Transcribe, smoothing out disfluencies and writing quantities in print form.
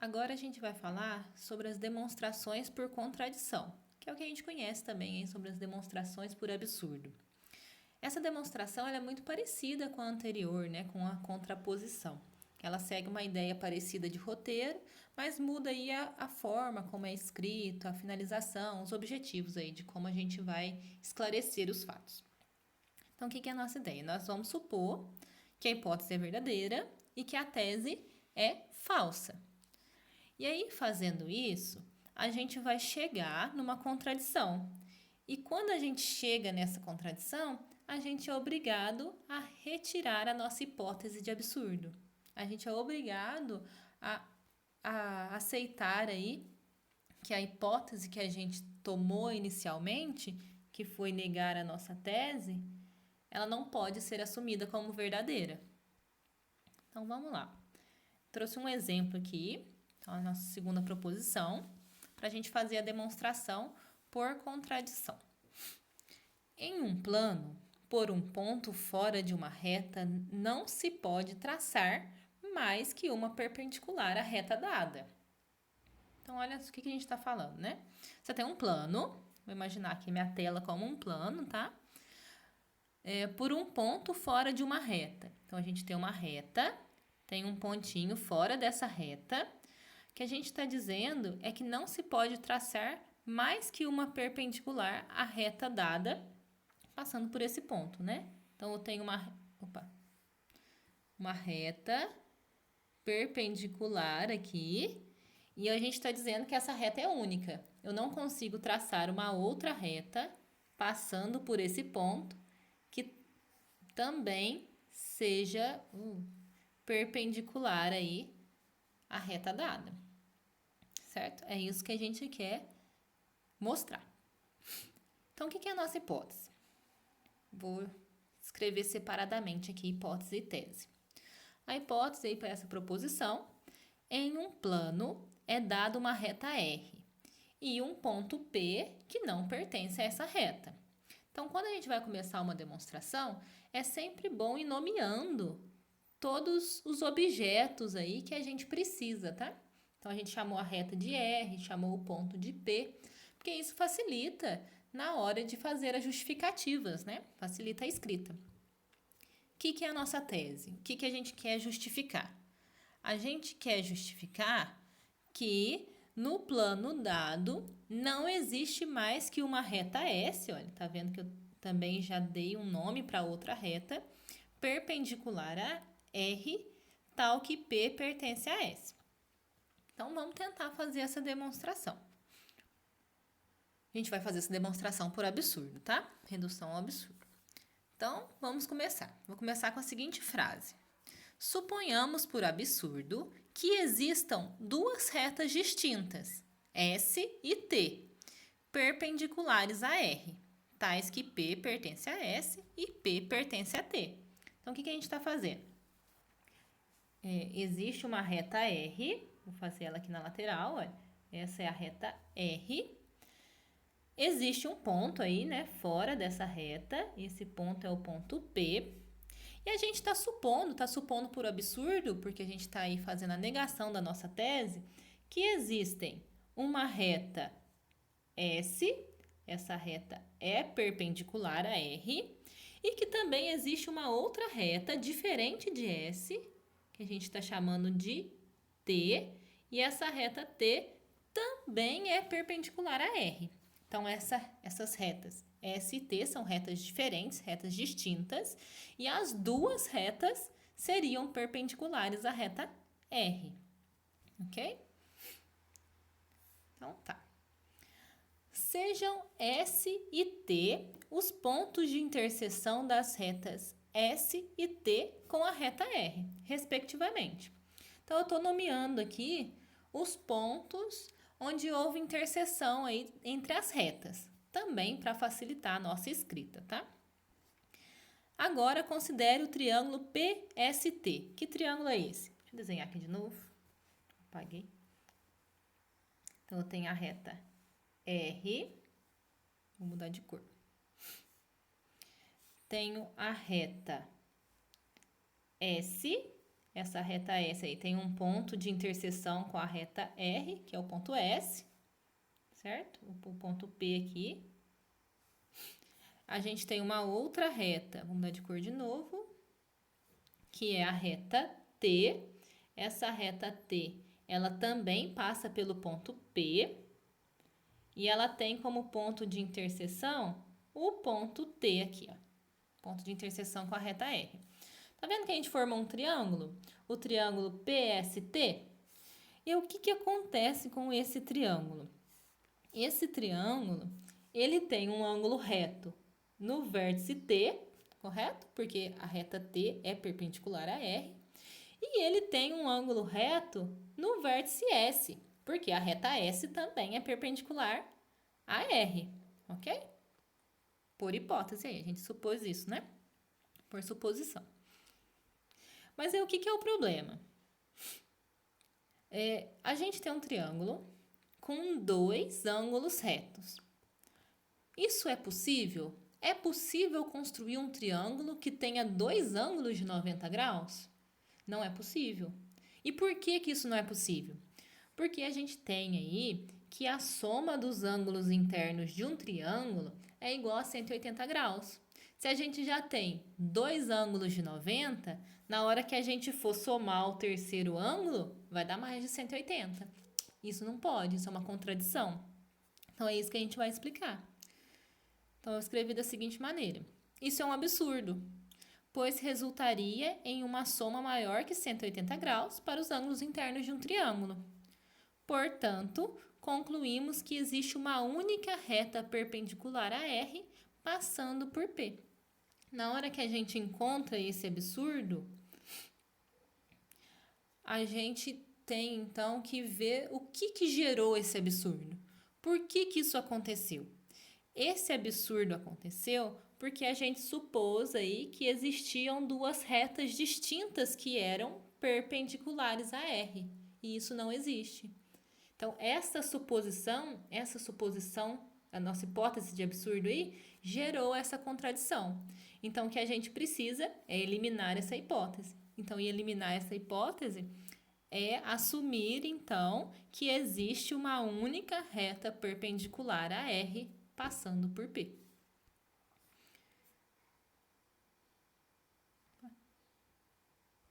Agora a gente vai falar sobre as demonstrações por contradição, que é o que a gente conhece também, hein, sobre as demonstrações por absurdo. Essa demonstração ela é muito parecida com a anterior, né, com a contraposição. Ela segue uma ideia parecida de roteiro, mas muda aí a forma como é escrito, a finalização, os objetivos aí de como a gente vai esclarecer os fatos. Então, o que é a nossa ideia? Nós vamos supor que a hipótese é verdadeira e que a tese é falsa. E aí, fazendo isso, a gente vai chegar numa contradição. E quando a gente chega nessa contradição, a gente é obrigado a retirar a nossa hipótese de absurdo. A gente é obrigado a aceitar aí que a hipótese que a gente tomou inicialmente, que foi negar a nossa tese, ela não pode ser assumida como verdadeira. Então vamos lá. Trouxe um exemplo aqui, então, a nossa segunda proposição, para a gente fazer a demonstração por contradição. Em um plano, por um ponto fora de uma reta, não se pode traçar mais que uma perpendicular à reta dada. Então, olha o que a gente está falando, né? Você tem um plano, vou imaginar aqui minha tela como um plano, tá? Por um ponto fora de uma reta. Então, a gente tem uma reta, tem um pontinho fora dessa reta. O que a gente está dizendo é que não se pode traçar mais que uma perpendicular à reta dada, passando por esse ponto, né? Então, eu tenho uma reta perpendicular aqui, e a gente está dizendo que essa reta é única. Eu não consigo traçar uma outra reta passando por esse ponto que também seja perpendicular aí à reta dada, certo? É isso que a gente quer mostrar. Então, o que é a nossa hipótese? Vou escrever separadamente aqui hipótese e tese. A hipótese aí para essa proposição, em um plano é dada uma reta R e um ponto P que não pertence a essa reta. Então, quando a gente vai começar uma demonstração, é sempre bom ir nomeando todos os objetos aí que a gente precisa, tá? Então, a gente chamou a reta de R, chamou o ponto de P, porque isso facilita na hora de fazer as justificativas, né? Facilita a escrita. O que é a nossa tese? O que a gente quer justificar? A gente quer justificar que no plano dado não existe mais que uma reta S, olha, tá vendo que eu também já dei um nome para outra reta, perpendicular a R, tal que P pertence a S. Então, vamos tentar fazer essa demonstração. A gente vai fazer essa demonstração por absurdo, tá? Redução ao absurdo. Então, vamos começar. Vou começar com a seguinte frase. Suponhamos por absurdo que existam duas retas distintas, S e T, perpendiculares a R, tais que P pertence a S e P pertence a T. Então, o que a gente está fazendo? Existe uma reta R, vou fazer ela aqui na lateral, olha. Essa é a reta R. Existe um ponto aí, né, fora dessa reta, esse ponto é o ponto P. E a gente está supondo por absurdo, porque a gente está aí fazendo a negação da nossa tese, que existem uma reta S, essa reta é perpendicular a R, e que também existe uma outra reta diferente de S, que a gente está chamando de T, e essa reta T também é perpendicular a R. Então, essas retas S e T são retas diferentes, retas distintas, e as duas retas seriam perpendiculares à reta R. Ok? Então, tá. Sejam S e T os pontos de interseção das retas S e T com a reta R, respectivamente. Então, eu estou nomeando aqui os pontos onde houve interseção aí entre as retas, também para facilitar a nossa escrita, tá? Agora, considere o triângulo PST. Que triângulo é esse? Deixa eu desenhar aqui de novo. Apaguei. Então, eu tenho a reta R. Vou mudar de cor. Tenho a reta S essa reta S aí tem um ponto de interseção com a reta R, que é o ponto S, certo? O ponto P aqui. A gente tem uma outra reta, vamos mudar de cor de novo, que é a reta T. Essa reta T, ela também passa pelo ponto P e ela tem como ponto de interseção o ponto T aqui, ó. Ponto de interseção com a reta R. Tá vendo que a gente formou um triângulo? O triângulo PST. E o que acontece com esse triângulo? Esse triângulo, ele tem um ângulo reto no vértice T, correto? Porque a reta T é perpendicular a R. E ele tem um ângulo reto no vértice S, porque a reta S também é perpendicular a R, ok? Por hipótese aí, a gente supôs isso, né? Por suposição. Mas aí o que é o problema? A gente tem um triângulo com dois ângulos retos. Isso é possível? É possível construir um triângulo que tenha dois ângulos de 90 graus? Não é possível. E por que isso não é possível? Porque a gente tem aí que a soma dos ângulos internos de um triângulo é igual a 180 graus. Se a gente já tem dois ângulos de 90, na hora que a gente for somar o terceiro ângulo, vai dar mais de 180. Isso não pode, isso é uma contradição. Então, é isso que a gente vai explicar. Então, eu escrevi da seguinte maneira. Isso é um absurdo, pois resultaria em uma soma maior que 180 graus para os ângulos internos de um triângulo. Portanto, concluímos que existe uma única reta perpendicular a R passando por P. Na hora que a gente encontra esse absurdo, a gente tem então que ver o que gerou esse absurdo. Por que isso aconteceu? Esse absurdo aconteceu porque a gente supôs aí que existiam duas retas distintas que eram perpendiculares a R, e isso não existe. Então, essa suposição, a nossa hipótese de absurdo aí, gerou essa contradição. Então, o que a gente precisa é eliminar essa hipótese. Então, eliminar essa hipótese é assumir, então, que existe uma única reta perpendicular a R passando por P.